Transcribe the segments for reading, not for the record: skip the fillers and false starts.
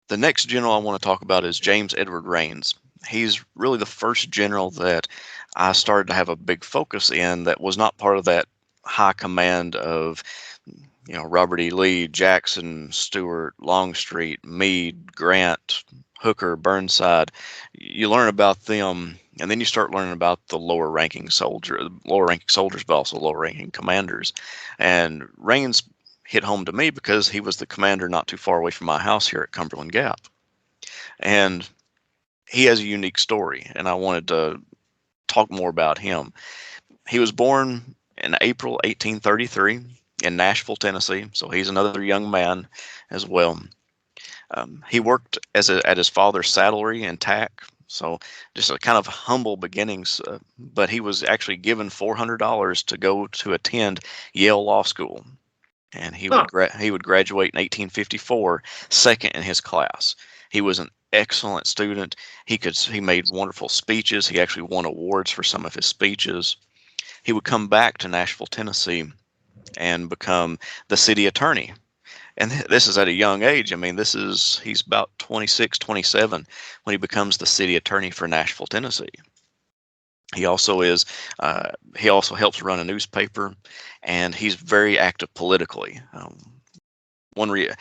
The next general I want to talk about is James Edward Rains. He's really the first general that I started to have a big focus in that was not part of that high command of, Robert E. Lee, Jackson, Stewart, Longstreet, Meade, Grant, Hooker, Burnside. You learn about them, and then you start learning about the lower ranking soldiers, but also lower ranking commanders. And Rains hit home to me because he was the commander not too far away from my house here at Cumberland Gap. And he has a unique story, and I wanted to talk more about him. He was born in April 1833 in Nashville, Tennessee, so he's another young man as well. He worked at his father's saddlery and tack, so just a kind of humble beginnings. But he was actually given $400 to go to attend Yale Law School, and Huh. he would graduate in 1854, second in his class. He was an excellent student. He made wonderful speeches. He actually won awards for some of his speeches. He would come back to Nashville, Tennessee, and become the city attorney. And this is at a young age. I mean, he's about 26, 27 when he becomes the city attorney for Nashville, Tennessee. He also is. He also helps run a newspaper, and he's very active politically. One re-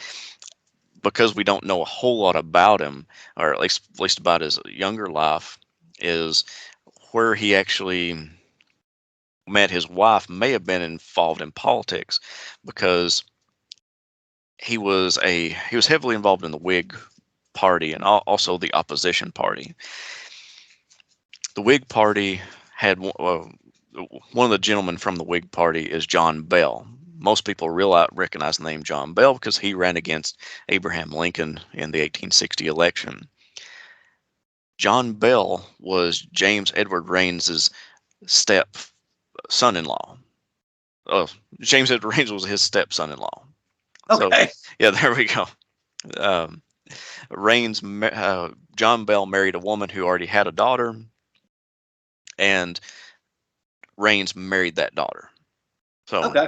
because we don't know a whole lot about him, or at least about his younger life, is where he actually met his wife may have been involved in politics, because he was heavily involved in the Whig party and also the opposition party. The Whig party had one of the gentlemen from the Whig party is John Bell. Most people recognize the name John Bell because he ran against Abraham Lincoln in the 1860 election. John Bell was James Edward Raines's step son-in-law. Oh, James Edward Raines was his stepson-in-law. So, Okay. yeah, there we go. Um, Raines, John Bell married a woman who already had a daughter, and Raines married that daughter. So Okay.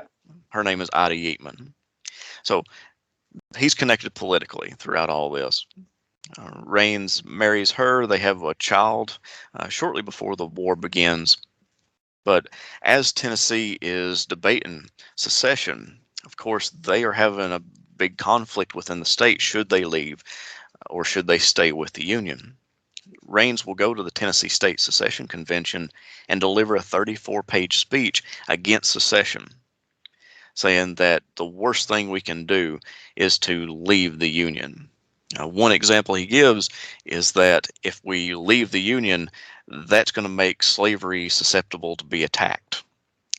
her name is Ida Yeatman. So he's connected politically throughout all this. Raines marries her. They have a child shortly before the war begins. But as Tennessee is debating secession, of course, they are having a big conflict within the state. Should they leave or should they stay with the Union? Raines will go to the Tennessee State Secession Convention and deliver a 34-page speech against secession, saying that the worst thing we can do is to leave the Union. One example he gives is that if we leave the Union, that's going to make slavery susceptible to be attacked.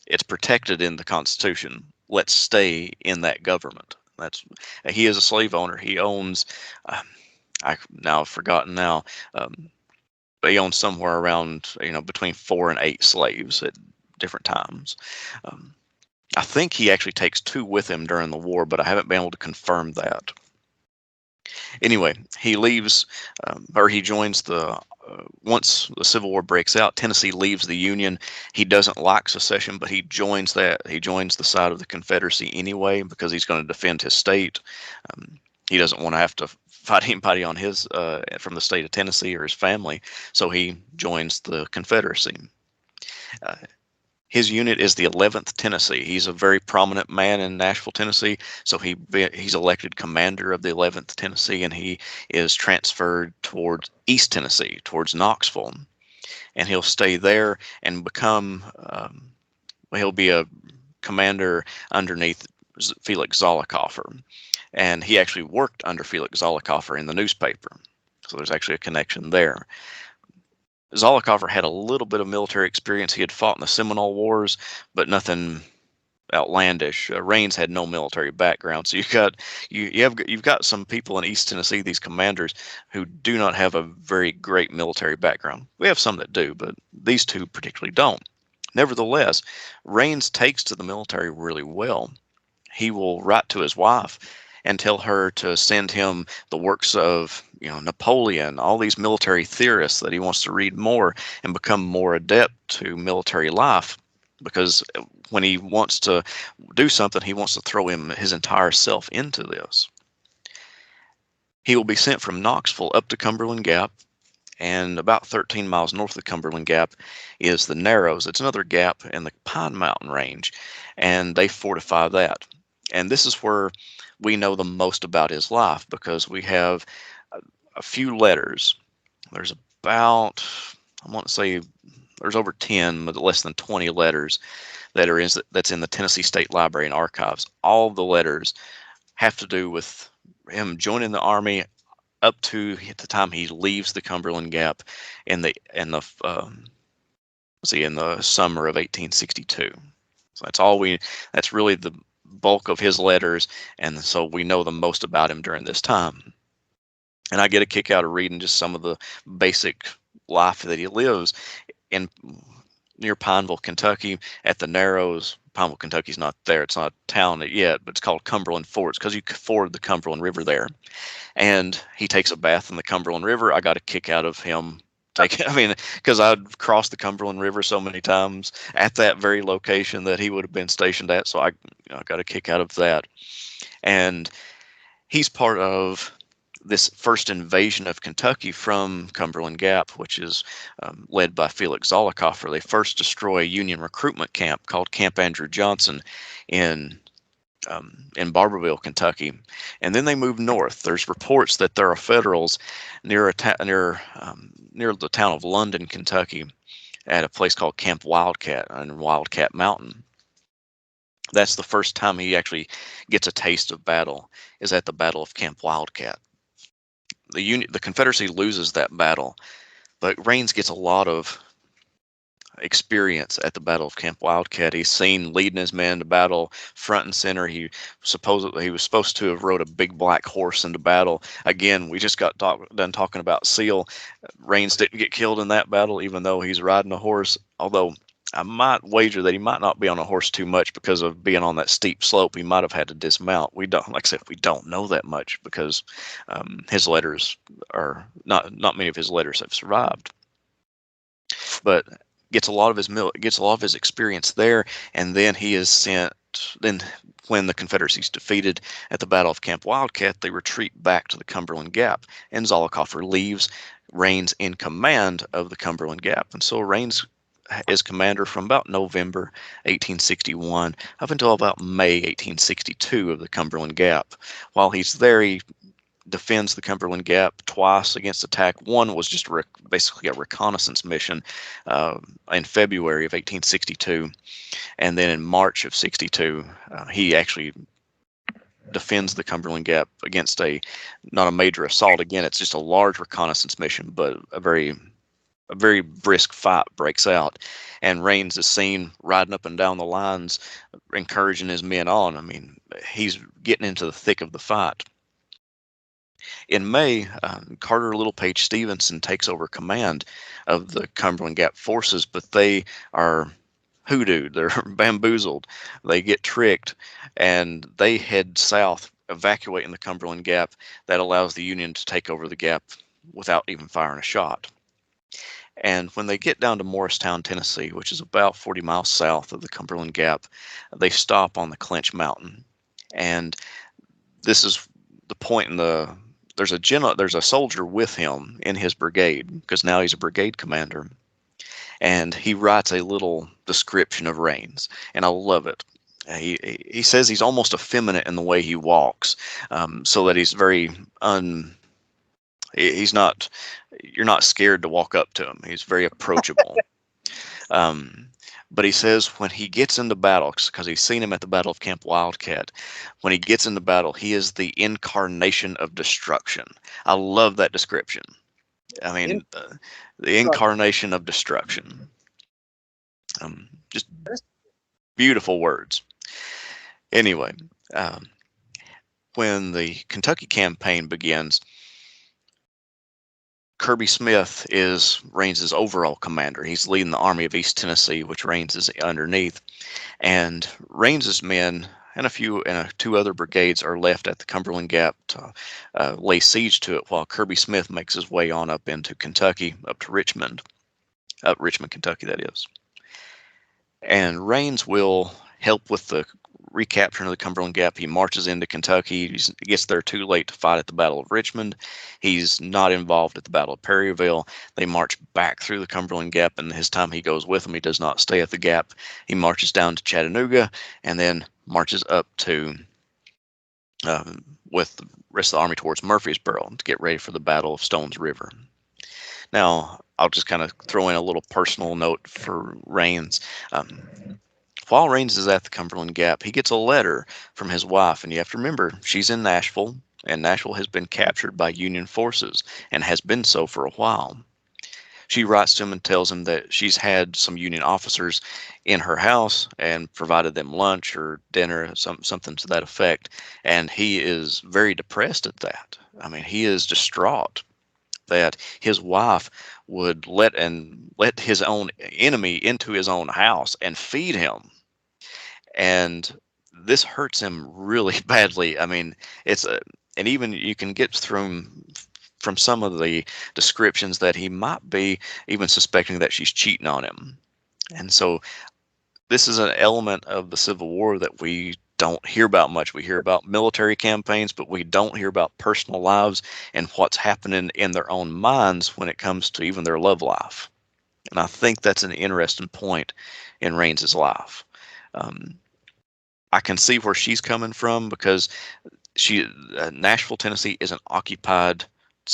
It's protected in the Constitution. Let's stay in that government. That's He is a slave owner. He owns, uh, I've forgotten now, but he owns somewhere around between 4 and 8 slaves at different times. Um, I think he actually takes two with him during the war, but I haven't been able to confirm that. Anyway, he leaves, or he joins once the Civil War breaks out, Tennessee leaves the Union. He doesn't like secession, but he joins that. He joins the side of the Confederacy anyway because he's going to defend his state. He doesn't want to have to fight anybody on his from the state of Tennessee or his family, so he joins the Confederacy. Uh, his unit is the 11th Tennessee. He's a very prominent man in Nashville, Tennessee, so he's elected commander of the 11th Tennessee, and he is transferred towards East Tennessee, towards Knoxville, and he'll stay there and he'll be a commander underneath Felix Zollicoffer, and he actually worked under Felix Zollicoffer in the newspaper, so there's actually a connection there. Zollicoffer had a little bit of military experience. He had fought in the Seminole Wars, but nothing outlandish. Raines had no military background, so you've got some people in East Tennessee, these commanders, who do not have a very great military background. We have some that do, but these two particularly don't. Nevertheless, Raines takes to the military really well. He will write to his wife and tell her to send him the works of Napoleon, all these military theorists that he wants to read more and become more adept to military life, because when he wants to do something, he wants to throw his entire self into this. He will be sent from Knoxville up to Cumberland Gap, and about 13 miles north of Cumberland Gap is the Narrows. It's another gap in the Pine Mountain Range, and they fortify that. And this is where we know the most about his life because we have a few letters. There's about, I want to say, there's over 10, but less than 20 letters that's in the Tennessee State Library and Archives. All the letters have to do with him joining the army up to the time he leaves the Cumberland Gap in the summer of 1862. So that's really the bulk of his letters, and so we know the most about him during this time. And I get a kick out of reading just some of the basic life that he lives in near Pineville, Kentucky, at the Narrows. Pineville, Kentucky's not there; it's not a town yet, but it's called Cumberland Fords because you ford the Cumberland River there. And he takes a bath in the Cumberland River. I got a kick out of him I mean, because I'd crossed the Cumberland River so many times at that very location that he would have been stationed at. So I got a kick out of that. And he's part of this first invasion of Kentucky from Cumberland Gap, which is led by Felix Zollicoffer. They first destroy a Union recruitment camp called Camp Andrew Johnson in Barberville, Kentucky, and then they move north. There's reports that there are Federals near near the town of London, Kentucky, at a place called Camp Wildcat on Wildcat Mountain. That's the first time he actually gets a taste of battle, is at the Battle of Camp Wildcat. The Confederacy loses that battle, but Rains gets a lot of experience at the Battle of Camp Wildcat. He's seen leading his men to battle front and center. He was supposed to have rode a big black horse into battle. Again, we just got done talking about Seal. Rains didn't get killed in that battle, even though he's riding a horse. Although I might wager that he might not be on a horse too much because of being on that steep slope. He might have had to dismount. We don't, like I said, we don't know that much because his letters are not many of his letters have survived. But gets a lot of his experience there, and then he is sent. Then, when the Confederacy is defeated at the Battle of Camp Wildcat, they retreat back to the Cumberland Gap, and Zollicoffer leaves Rains in command of the Cumberland Gap, and so Rains is commander from about November 1861 up until about May 1862 of the Cumberland Gap. While he's there, he defends the Cumberland Gap twice against attack. One was just basically a reconnaissance mission in February of 1862, and then in March of 62, he actually defends the Cumberland Gap against not a major assault. Again, it's just a large reconnaissance mission, but a very brisk fight breaks out, and Rains is seen riding up and down the lines, encouraging his men on. I mean, he's getting into the thick of the fight. In May, Carter Littlepage Stevenson takes over command of the Cumberland Gap forces, but they are hoodooed, they're bamboozled, they get tricked, and they head south, evacuating the Cumberland Gap. That allows the Union to take over the gap without even firing a shot. And when they get down to Morristown, Tennessee, which is about 40 miles south of the Cumberland Gap, they stop on the Clinch Mountain. And this is the point in there's a soldier with him in his brigade, because now he's a brigade commander, and he writes a little description of Rains, and I love it. He says he's almost effeminate in the way he walks, so that he's he's not, you're not scared to walk up to him. He's very approachable. But he says when he gets into battle, because he's seen him at the Battle of Camp Wildcat, when he gets into battle, he is the incarnation of destruction. I love that description. I mean, the incarnation of destruction. Just beautiful words. Anyway, when the Kentucky campaign begins, Kirby Smith is Rains' overall commander. He's leading the Army of East Tennessee, which Rains is underneath. And Rains' men and two other brigades are left at the Cumberland Gap to lay siege to it, while Kirby Smith makes his way on up into Kentucky, up to Richmond, Kentucky, that is. And Rains will help with the recapturing the Cumberland Gap. He marches into Kentucky. He gets there too late to fight at the Battle of Richmond. He's not involved at the Battle of Perryville. They march back through the Cumberland Gap, and his time he goes with them. He does not stay at the Gap. He marches down to Chattanooga and then marches up to with the rest of the army towards Murfreesboro to get ready for the Battle of Stones River. Now, I'll just kind of throw in a little personal note for Rains. Um, while Rains is at the Cumberland Gap, he gets a letter from his wife, and you have to remember, she's in Nashville, and Nashville has been captured by Union forces and has been so for a while. She writes to him and tells him that she's had some Union officers in her house and provided them lunch or dinner, something to that effect, and he is very depressed at that. I mean, he is distraught that his wife would let his own enemy into his own house and feed him. And this hurts him really badly. I mean, it's a, and even you can get through from some of the descriptions that he might be even suspecting that she's cheating on him. And so this is an element of the Civil War that we don't hear about much. We hear about military campaigns, but we don't hear about personal lives and what's happening in their own minds when it comes to even their love life. And I think that's an interesting point in Raines's life. I can see where she's coming from because Nashville, Tennessee is an occupied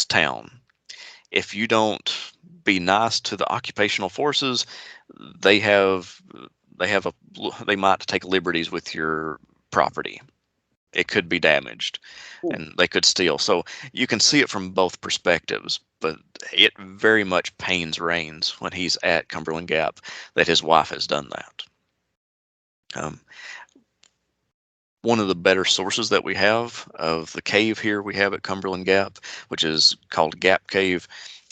town. If you don't be nice to the occupational forces, they might take liberties with your property. It could be damaged and they could steal. So you can see it from both perspectives, but it very much pains Rains when he's at Cumberland Gap that his wife has done that. One of the better sources that we have of the cave here we have at Cumberland Gap, which is called Gap Cave,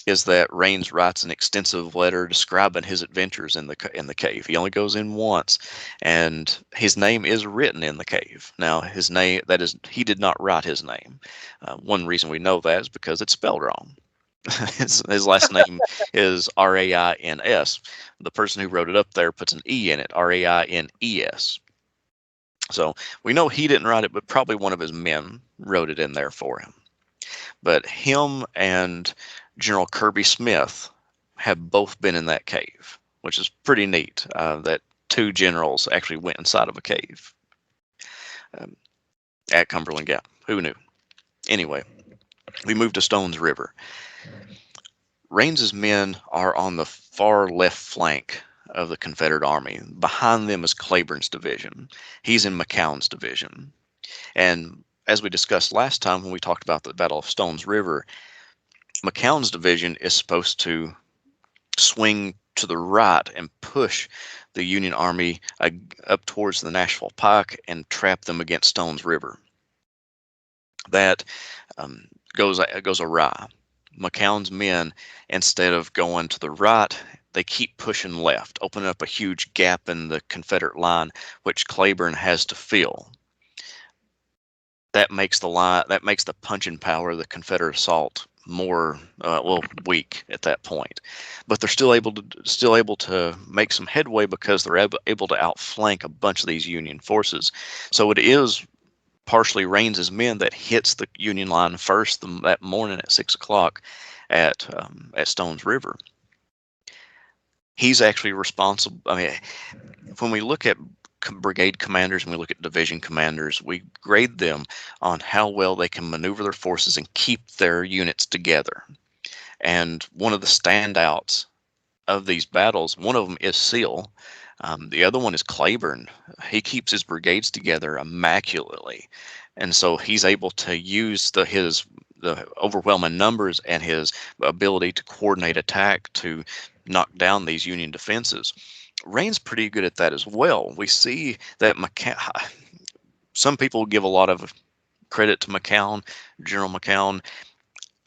is that Rains writes an extensive letter describing his adventures in the cave. He only goes in once, and his name is written in the cave. Now, his name, that is, he did not write his name. One reason we know that is because it's spelled wrong. His last name is Rains. The person who wrote it up there puts an E in it, Raines. So we know he didn't write it, but probably one of his men wrote it in there for him. But him and General Kirby Smith have both been in that cave, which is pretty neat that two generals actually went inside of a cave at Cumberland Gap. Who knew? Anyway, we move to Stones River. Raines's men are on the far left flank of the Confederate Army. Behind them is Cleburne's division. He's in McCown's division. And as we discussed last time when we talked about the Battle of Stones River, McCown's division is supposed to swing to the right and push the Union Army up towards the Nashville Pike and trap them against Stones River. That goes awry. McCown's men, instead of going to the right, they keep pushing left, opening up a huge gap in the Confederate line, which Cleburne has to fill. That makes the punching power of the Confederate assault more weak at that point. But they're still able to make some headway because they're able to outflank a bunch of these Union forces. So it is partially Raines's men that hits the Union line first that morning at 6 o'clock at Stones River. He's actually responsible. I mean, when we look at brigade commanders and we look at division commanders, we grade them on how well they can maneuver their forces and keep their units together. And one of the standouts of these battles, one of them is Seal. The other one is Cleburne. He keeps his brigades together immaculately, and so he's able to use the overwhelming numbers and his ability to coordinate attack to knock down these Union defenses. Raines pretty good at that as well. We see that some people give a lot of credit to General McCown.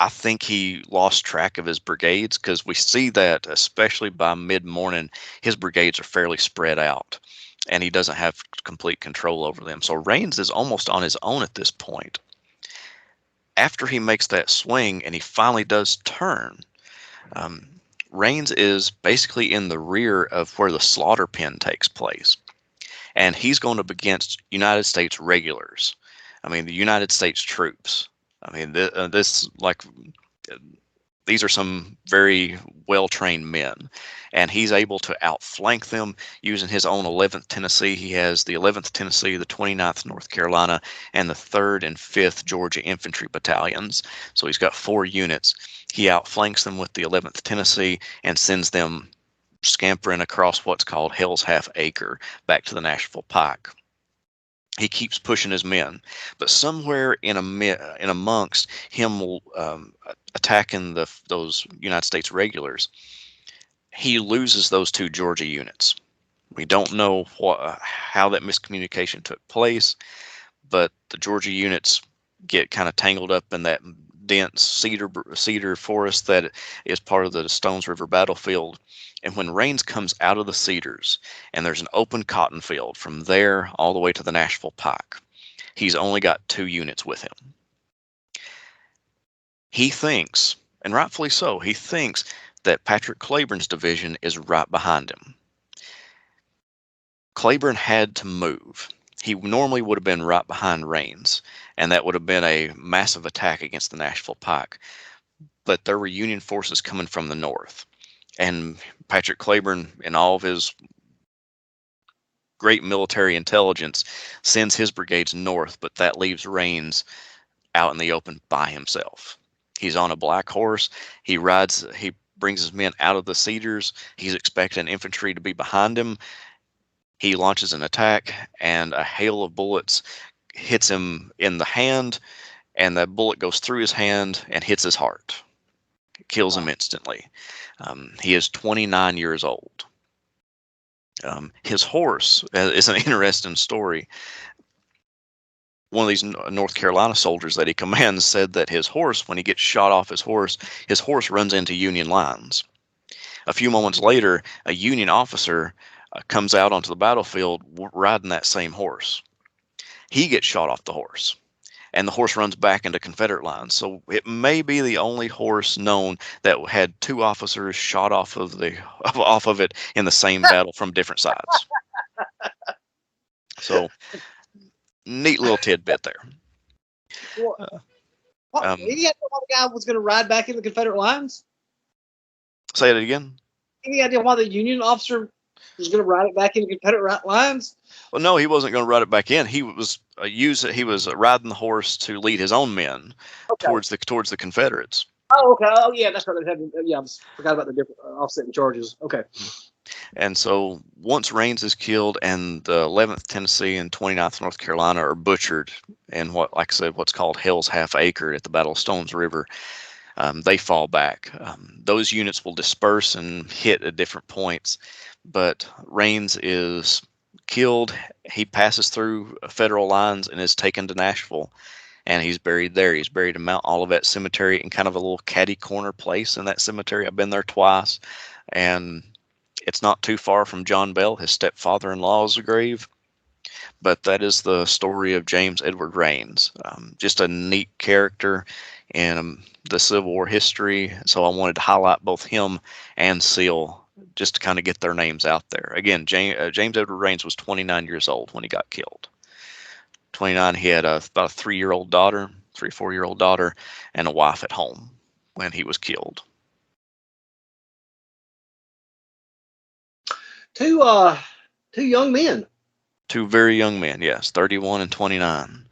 I think he lost track of his brigades because we see that, especially by mid-morning, his brigades are fairly spread out, and he doesn't have complete control over them. So Raines is almost on his own at this point. After he makes that swing and he finally does turn, Raines is basically in the rear of where the slaughter pen takes place. and he's going up against United States regulars. I mean, the United States troops. I mean, this like these are some very well-trained men, and he's able to outflank them using his own 11th Tennessee. He has the 11th Tennessee, the 29th North Carolina, and the 3rd and 5th Georgia Infantry Battalions. So he's got 4 units. He outflanks them with the 11th Tennessee and sends them scampering across what's called Hell's Half Acre back to the Nashville Pike. He keeps pushing his men, but somewhere in amongst him attacking those United States regulars, he loses those 2 Georgia units. We don't know how that miscommunication took place, but the Georgia units get kind of tangled up in that dense cedar forest that is part of the Stones River battlefield. And when Rains comes out of the cedars and there's an open cotton field from there all the way to the Nashville Pike, he's only got 2 units with him. He thinks, and rightfully so, he thinks that Patrick Cleburne's division is right behind him. Cleburne had to move. He normally would have been right behind Rains, and that would have been a massive attack against the Nashville Pike. But there were Union forces coming from the north, and Patrick Cleburne, in all of his great military intelligence, sends his brigades north, but that leaves Rains out in the open by himself. He's on a black horse. He brings his men out of the cedars. He's expecting infantry to be behind him. He launches an attack, and a hail of bullets hits him in the hand, and that bullet goes through his hand and hits his heart. It kills him instantly. He is 29 years old. His horse is an interesting story. One of these North Carolina soldiers that he commands said that his horse, when he gets shot off his horse runs into Union lines. A few moments later, a Union officer comes out onto the battlefield riding that same horse. He gets shot off the horse, and the horse runs back into Confederate lines. So it may be the only horse known that had 2 officers shot off of it in the same battle from different sides. So neat little tidbit there. Any idea why the guy was going to ride back into the Confederate lines? Say it again. Any idea why the Union officer was going to ride it back into Confederate lines? Well, no, he wasn't going to ride it back in. He was riding the horse to lead his own men towards the Confederates. Oh, okay. Oh, yeah, that's right. I forgot about the different offsetting charges. Okay. And so once Rains is killed and the 11th Tennessee and 29th North Carolina are butchered in what's called Hell's Half Acre at the Battle of Stones River, they fall back. Those units will disperse and hit at different points, but Rains is killed. He passes through federal lines and is taken to Nashville, and he's buried there. He's buried in Mount Olivet Cemetery in kind of a little catty corner place in that cemetery. I've been there twice, and it's not too far from John Bell, his stepfather-in-law's grave. But that is the story of James Edward Rains. Just a neat character in the Civil War history. So I wanted to highlight both him and Seal just to kind of get their names out there. Again, James Edward Rains was 29 years old when he got killed. 29, he had about a 3-4-year-old daughter, and a wife at home when he was killed. Two young men. 2 very young men, yes, 31 and 29.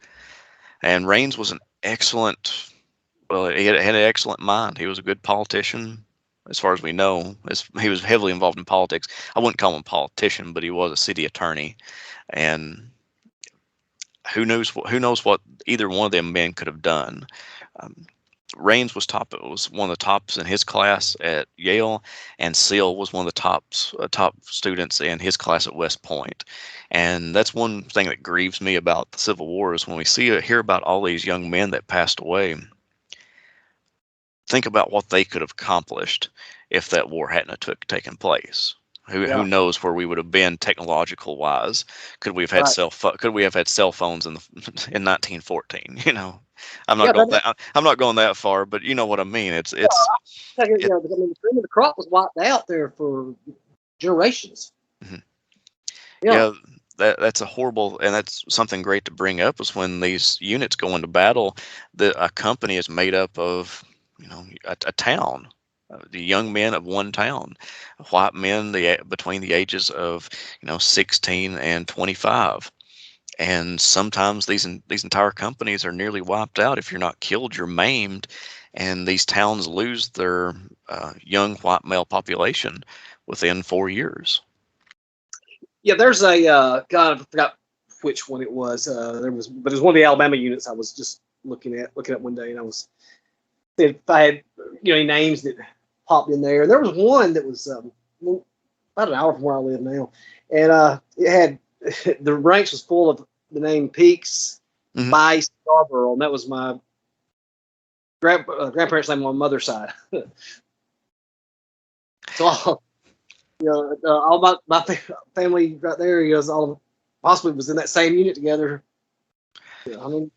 And Rains was he had an excellent mind. He was a good politician, as far as we know. He was heavily involved in politics. I wouldn't call him a politician, but he was a city attorney. And who knows what either one of them men could have done. Rains was one of the tops in his class at Yale, and Seal was one of the top students in his class at West Point. And that's one thing that grieves me about the Civil War is when we hear about all these young men that passed away. Think about what they could have accomplished if that war hadn't taken place. Who knows where we would have been technological wise? Could we have had cell phones in 1914? I'm not going that far, but you know what I mean. The cream of the crop was wiped out there for generations. Mm-hmm. Yeah, that's a horrible, and that's something great to bring up, is when these units go into battle, a company is made up of, a town, the young men of one town, white men between the ages of 16 and 25. And sometimes these entire companies are nearly wiped out. If you're not killed, you're maimed, and these towns lose their young white male population within 4 years. Yeah, there's a God, I forgot which one it was. But it was one of the Alabama units I was just looking at one day, and I was if I had any names that popped in there. There was one that was about an hour from where I live now, and it had the ranks was full of the name Peaks, Hmm. Bice, Scarborough, and that was my grandparents' name on my mother's side. So all my family right there, all possibly was in that same unit together. I mean,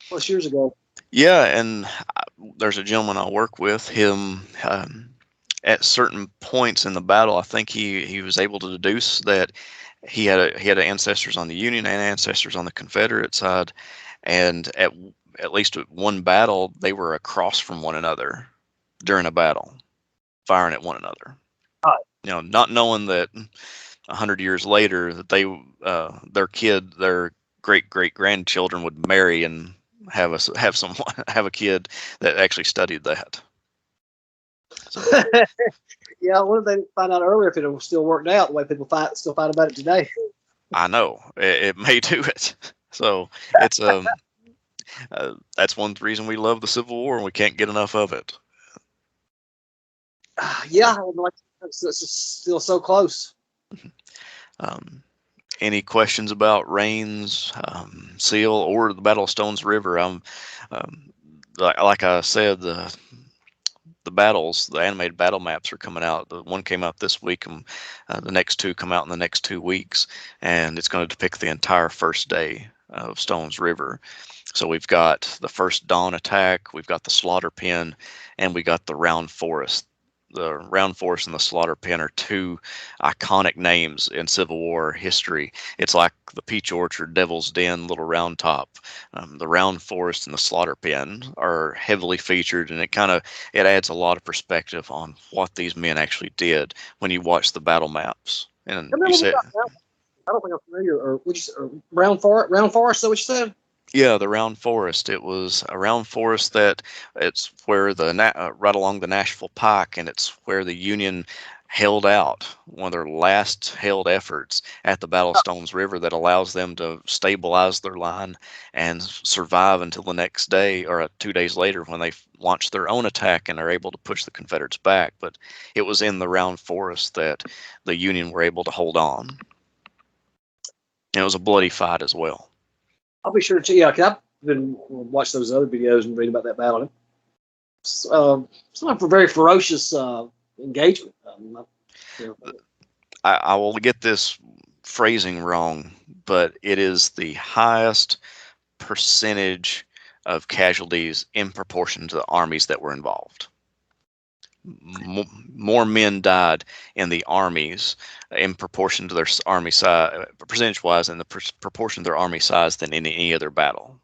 plus years ago. Yeah, and there's a gentleman I work with. Him, at certain points in the battle, I think he was able to deduce that he had ancestors on the Union and ancestors on the Confederate side, and at least at one battle, they were across from one another during a battle, firing at one another. Not knowing that 100 years later that their great great grandchildren would marry and have someone have a kid that actually studied that. So Yeah, what if they find out earlier if it still worked out the way people still fight about it today? I know it may do it. So it's that's one reason we love the Civil War and we can't get enough of it. Yeah, like it's just still so close. Um, any questions about Rains, Seal, or the Battle of Stones River? Um, like I said, the animated battle maps are coming out. The one came out this week, and the next two come out in the next 2 weeks, and it's going to depict the entire first day of Stones River. So we've got the first dawn attack, we've got the slaughter pen, and we got the round forest. The round forest and the slaughter pen are two iconic names in Civil War history. It's like the Peach Orchard, Devil's Den, Little Round Top. The round forest and the slaughter pen are heavily featured, and it adds a lot of perspective on what these men actually did when you watch the battle maps. And Tell me a you little bit say, about that. I don't think I'm familiar. Or would you say, round forest? Round forest? Is that what you said? yeah, the round forest. It was a round forest that it's where right along the Nashville Pike, and it's where the Union held out, one of their last held efforts at the Battle of Stones River, that allows them to stabilize their line and survive until the next day, or 2 days later, when they launch their own attack and are able to push the Confederates back. But it was in the round forest that the Union were able to hold on. And it was a bloody fight as well. I'll be sure to. Yeah, cause I've been watch those other videos and read about that battle. It's not a very ferocious engagement. I will get this phrasing wrong, but it is the highest percentage of casualties in proportion to the armies that were involved. More men died in the armies in proportion to their army size, percentage wise, in the proportion of their army size than in any other battle.